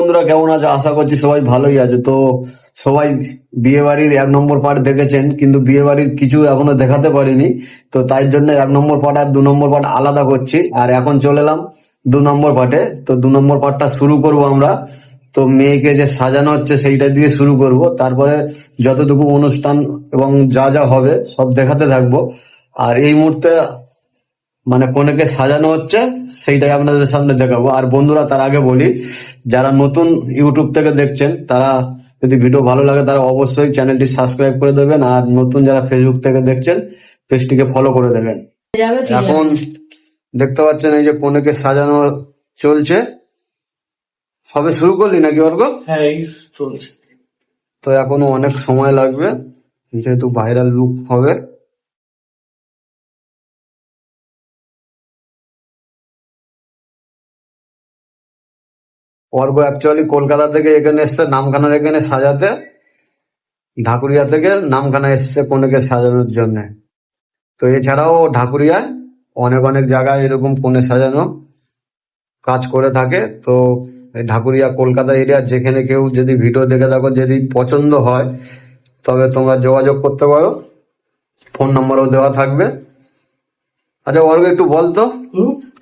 বন্ধুরা, কেমন আছো? আশা করছি সবাই ভালোই আছো। তো সবাই বিয়ে বাড়ির 1 নম্বর পার্ট দেখেছেন, কিন্তু বিয়ে বাড়ির কিছু এখনো দেখাতে পারিনি। তো তাই জন্য 1 নম্বর পার্ট আর 2 নম্বর পার্ট আলাদা করছি। আর এখন চলে এলাম 2 নম্বর পার্টে। তো 2 নম্বর পার্টটা শুরু করব আমরা। তো মেয়েকে যে সাজানো হচ্ছে সেইটা দিয়ে শুরু করব, তারপরে যতটুকু অনুষ্ঠান এবং যা যা হবে সব দেখাতে থাকবো। আর এই মুহূর্তে মানে কনেকে সাজানো হচ্ছে সেইটাই আপনাদের সামনে দেখাবো। আর বন্ধুরা, তার আগে বলি, যারা নতুন ইউটিউব থেকে দেখছেন তারা যদি ভিডিও ভালো লাগে তারা অবশ্যই চ্যানেলটি সাবস্ক্রাইব করে দেবেন। আর নতুন যারা ফেসবুক থেকে দেখছেন পেজটিকে ফলো করে দেবেন। এখন দেখতে পাচ্ছেন এই যে কনেকে সাজানো চলছে। সবে শুরু করলি নাকি অর্ক? হ্যাঁ, এই চলছে। তো এখনো অনেক সময় লাগবে, যেহেতু ভাইরাল লুক হবে। অর্ঘ অ্যাকচুয়ালি কলকাতা থেকে এখানে এসছে নামখানার এখানে সাজাতে। ঢাকুরিয়া থেকে নামখানা এসছে কনেকে সাজানোর জন্য। তো এছাড়াও ঢাকুরিয়ায় অনেক অনেক জায়গায় এরকম কনে সাজানো কাজ করে থাকে। তো এই ঢাকুরিয়া কলকাতা এরিয়া যেখানে কেউ যদি ভিডিও দেখে থাকো, যদি পছন্দ হয় তবে তোমরা যোগাযোগ করতে পারো, ফোন নম্বরও দেওয়া থাকবে। আচ্ছা অর্ঘ, একটু বলতো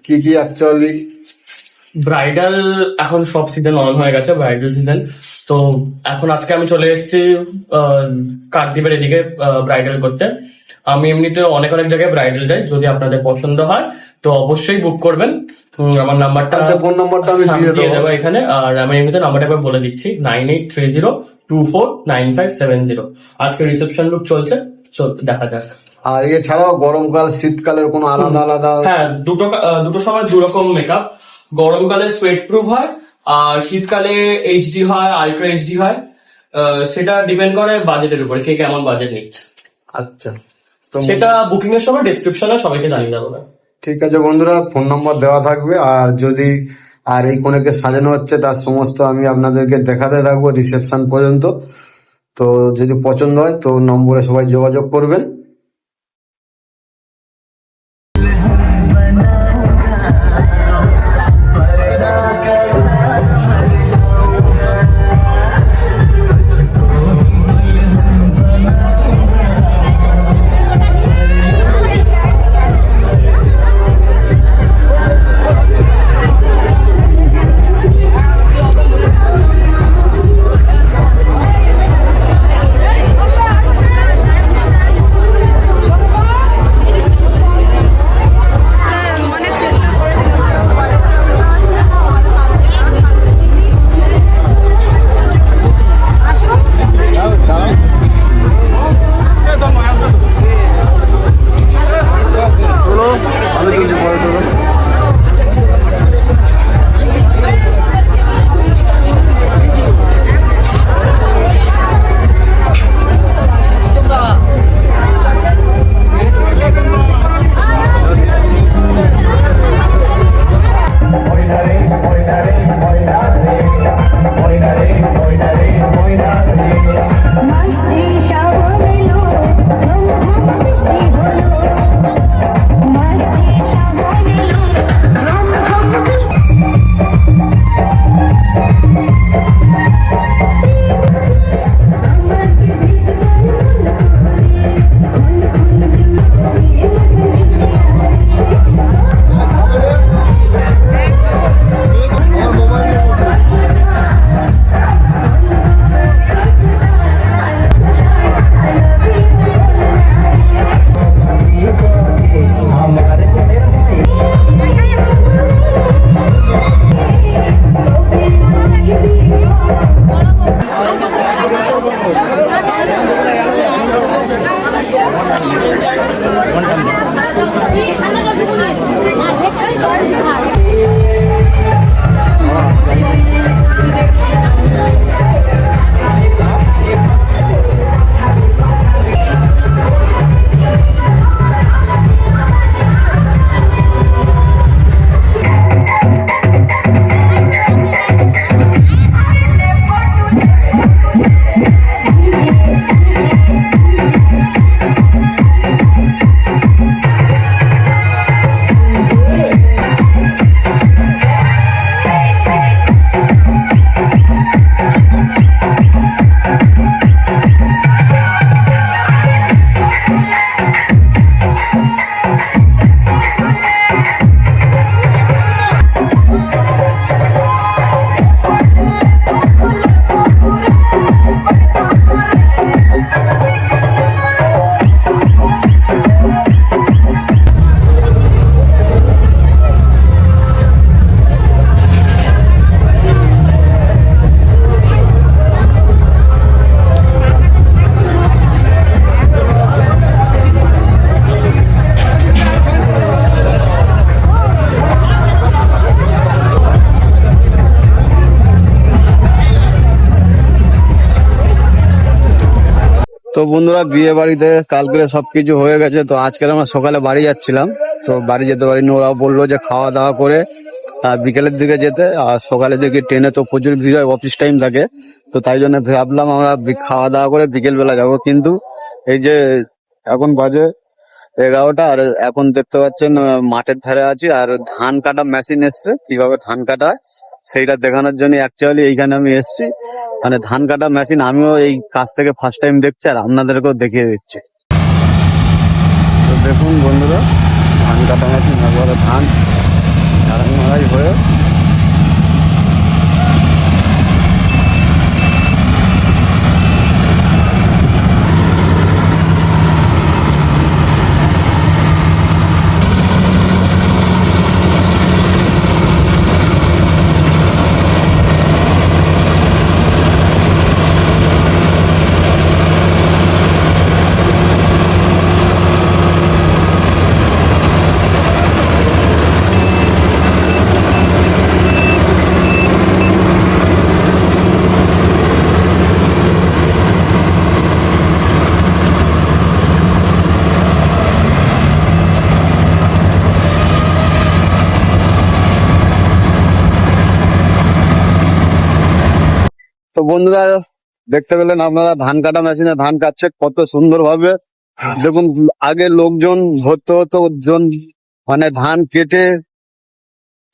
কি কি অ্যাকচুয়ালি ব্রাইডাল এখন সব সিজন অন হয়ে গেছে, ব্রাইডাল সিজন। তো এখন আজকে আমি চলে এসেছি কাকদ্বীপের এদিকে ব্রাইডাল করতে। আমি এমনিতে অনেক অনেক জায়গায় ব্রাইডাল যাই, যদি আপনাদের পছন্দ হয় তো অবশ্যই বুক করবেন। আমার নাম্বারটা, ফোন নম্বরটা আমি দিয়ে দেবো এখানে। আর আমি এমনিতে নাম্বারটা একবার বলে দিচ্ছি, 9830249570। আজকে রিসেপশন লুক চলছে, দেখা যাক। আর এছাড়াও গরমকাল শীতকালের কোনো আলাদা আলাদা? হ্যাঁ, দুটো সময় দুরকম মেকআপ। গরমকালে সোয়েট প্রুফ হয়, আর শীতকালে এইচডি হয়, আলট্রা এইচডি হয়। সেটা ডিপেন্ড করে বাজেটের উপর, কে কেমন বাজেট নিচ্ছে। আচ্ছা, তো সেটা বুকিং এর সময় ডেসক্রিপশনে সবাইকে জানিয়ে দেবো। ঠিক আছে বন্ধুরা, ফোন নম্বর দেওয়া থাকবে। আর যদি এই কনেকে সাজানো হচ্ছে তার সমস্ত আমি আপনাদেরকে দেখাতে থাকবো রিসেপশন পর্যন্ত। তো যদি পছন্দ হয় তো নম্বরে সবাই যোগাযোগ করবেন। বন্ধুরা বিয়ে বাড়িতে কালকে সবকিছু হয়ে গেছে, তো আজকে আমরা সকালে বাড়ি যাচ্ছিলাম, তো বাড়ি যেতে পারিনি। ওরা বললো যে খাওয়া দাওয়া করে বিকেলের দিকে যেতে, আর সকালের দিকে ট্রেনে তো প্রচুর ভিড় হয়, অফিস টাইম থাকে, তো তাই জন্য ভাবলাম আমরা খাওয়া দাওয়া করে বিকেল বেলা যাবো। কিন্তু এই যে এখন বাজে 11টা, আর এখন দেখতে পাচ্ছেন মাঠের ধারে আছি, আর ধান কাটা মেশিন এসছে, কিভাবে ধান কাটা হয় সেইটা দেখানোর জন্য অ্যাকচুয়ালি এইখানে আমি এসেছি। মানে ধান কাটা মেশিন আমিও এই কাজ থেকে ফার্স্ট টাইম দেখছি, আর আপনাদেরকেও দেখিয়ে দিচ্ছি। তো দেখুন বন্ধুরা, ধান কাটা মেশিন, একবারে ধান ঝাড়াই মাড়াই হয়ে তো বন্ধুরা দেখতে পেলেন আপনারা, ধান কাটা মেশিনে ধান কাটছে কত সুন্দর ভাবে। দেখুন, আগে লোকজন ধরতে হতো, জন মানে ধান কেটে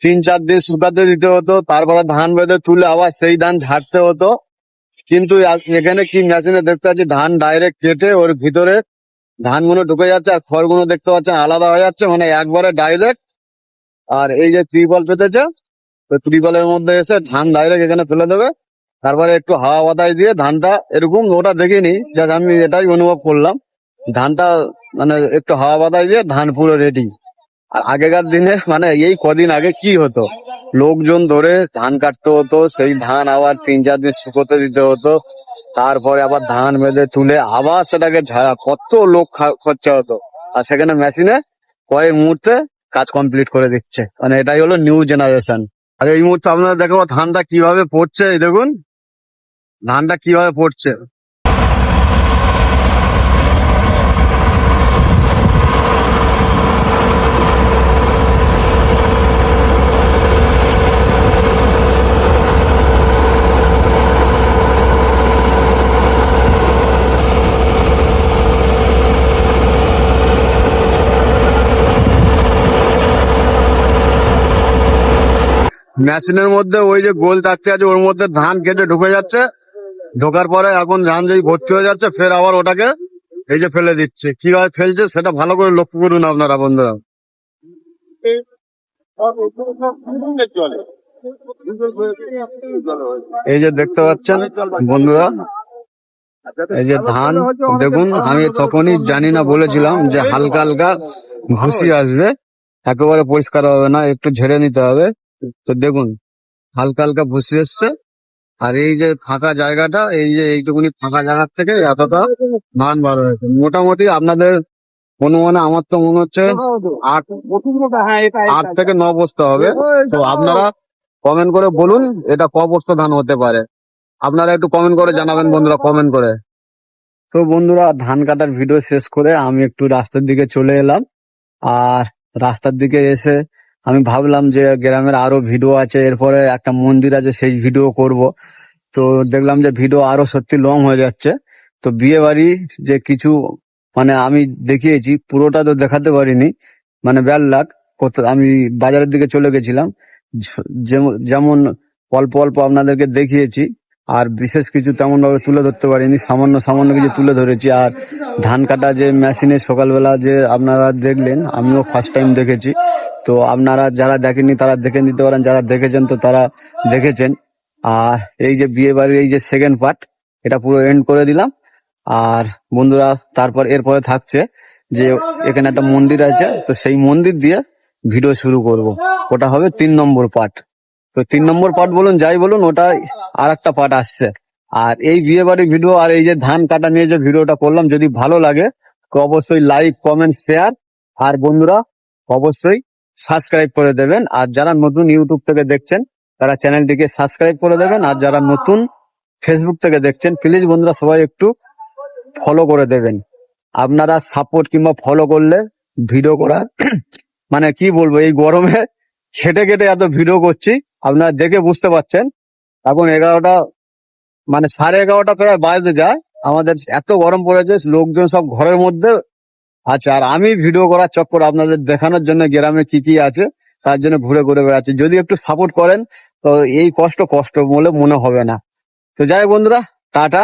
3-4 দিন শুকাতে দিতে হতো, তারপরে ধান বেঁধে তুলে আবার সেই ধান ঝাড়তে হতো। কিন্তু এখানে কি মেশিনে দেখতে পাচ্ছি, ধান ডাইরেক্ট কেটে ওর ভিতরে ধানগুলো ঢুকে যাচ্ছে, আর খড়গুলো দেখতে পাচ্ছেন আলাদা হয়ে যাচ্ছে, মানে একবারে ডাইরেক্ট। আর এই যে ত্রিপল পেতেছে, তো ত্রিপলের মধ্যে এসে ধান ডাইরেক্ট এখানে ফেলে দেবে, তারপরে একটু হাওয়া বাতাস দিয়ে ধানটা এরকম, ওটা দেখিনি, জাস্ট আমি এটাই অনুভব করলাম। ধানটা মানে একটু হাওয়া বাতাস দিয়ে ধান পুরো রেডি। আর আগেকার দিনে মানে এই কদিন আগে কি হতো, লোকজন ধরে ধান কাটতে হতো, সেই ধান আবার 3-4 দিন শুকোতে দিতে হতো, তারপরে আবার ধান বেঁধে তুলে আবার সেটাকে ঝাড়া, কত লোক খরচা হতো। আর সেখানে মেশিনে কয়েক মুহূর্তে কাজ কমপ্লিট করে দিচ্ছে, মানে এটাই হলো নিউ জেনারেশন। আর এই মুহূর্তে আপনারা দেখো ধানটা কিভাবে পড়ছে, এই দেখুন ধানটা কিভাবে পড়ছে। মেশিনের মধ্যে ওই যে গোল চাকতি আছে, ওর মধ্যে ধান কেটে ঢুকে যাচ্ছে, ঢোকার পরে এখন ধান যেই ভর্তি হয়ে যাচ্ছে, ফের আবার ওটাকে এই যে ফেলে দিচ্ছে। কিভাবে ফেলছে সেটা ভালো করে লক্ষ্য করুন আপনারা বন্ধুরা। এই যে দেখতে পাচ্ছেন বন্ধুরা, এই যে ধান দেখুন, আমি তখনই জানি না বলেছিলাম যে হালকা হালকা ভুসি আসবে, একেবারে পরিষ্কার হবে না, একটু ঝেড়ে নিতে হবে। তো দেখুন হালকা হালকা ভুসি এসছে, আর এই যে ফাঁকা জায়গাটা, এই যে এইটুকুনি ফাঁকা জায়গার থেকে এতটা ধান বার হয়েছে। মোটামুটি আপনাদের অনুমানে আমার তো মনে হচ্ছে 8 থেকে 9 বস্তা হবে। তো আপনারা কমেন্ট করে বলুন এটা ক বস্তা ধান হতে পারে, আপনারা একটু কমেন্ট করে জানাবেন বন্ধুরা, কমেন্ট করে। তো বন্ধুরা, ধান কাটার ভিডিও শেষ করে আমি একটু রাস্তার দিকে চলে এলাম। আর রাস্তার দিকে এসে আমি ভাবলাম যে গ্রামের আরো ভিডিও আছে, এরপরে একটা মন্দির আছে, সেই ভিডিও করব। তো দেখলাম যে ভিডিও আরো সত্যি লং হয়ে যাচ্ছে। তো বিয়ে বাড়ি যে কিছু মানে আমি দেখিয়েছি, পুরোটা তো দেখাতে পারিনি, মানে ব্যাড লাক। আমি বাজারের দিকে চলে গেছিলাম, যেমন অল্প অল্প আপনাদেরকে দেখিয়েছি, আর বিশেষ কিছু তেমন ভাবে তুলে ধরতে পারিনি, সামান্য সামান্য কিছু তুলে ধরেছি। আর ধান কাটা যে মেশিনে সকালবেলা যে আপনারা দেখলেন, আমিও ফার্স্ট টাইম দেখেছি। তো আপনারা যারা দেখেননি তারা দেখে নিতে পারেন, যারা দেখেছেন তো তারা দেখেছেন। আর এই যে বিয়ে বাড়ির এই যে সেকেন্ড পার্ট, এটা পুরো এন্ড করে দিলাম। আর বন্ধুরা, তারপর এরপরে থাকছে যে এখানে একটা মন্দির আছে, তো সেই মন্দির দিয়ে ভিডিও শুরু করব, ওটা হবে 3 নম্বর পার্ট। তো 3 নম্বর পার্ট বলুন যাই বলুন, ওটা আর একটা পার্ট আসছে। আর এই বিয়ে বাড়ির ভিডিও আর এই যে ধান কাটা নিয়ে যে ভিডিওটা করলাম, যদি ভালো লাগে তো অবশ্যই লাইক, কমেন্ট, শেয়ার, আর বন্ধুরা অবশ্যই সাবস্ক্রাইব করে দেবেন। আর যারা নতুন ইউটিউব থেকে দেখছেন তারা চ্যানেলটিকে সাবস্ক্রাইব করে দেবেন। আর যারা নতুন ফেসবুক থেকে দেখছেন, প্লিজ বন্ধুরা সবাই একটু ফলো করে দেবেন। আপনারা সাপোর্ট কিংবা ফলো করলে ভিডিও করা মানে কি বলবো, এই গরমে খেটে খেটে এত ভিডিও করছি, আপনারা দেখে বুঝতে পারছেন। এখন 11টা মানে 11:30 প্রায় বাজতে যায়, আমাদের এত গরম পড়েছে, লোকজন সব ঘরের মধ্যে আছে, আর আমি ভিডিও করার চক্কর আপনাদের দেখানোর জন্য গ্রামে কি কি আছে তার জন্য ঘুরে ঘুরে বেড়াচ্ছি। যদি একটু সাপোর্ট করেন তো এই কষ্ট কষ্ট বলে মনে হবে না। তো যাই হোক বন্ধুরা, টাটা।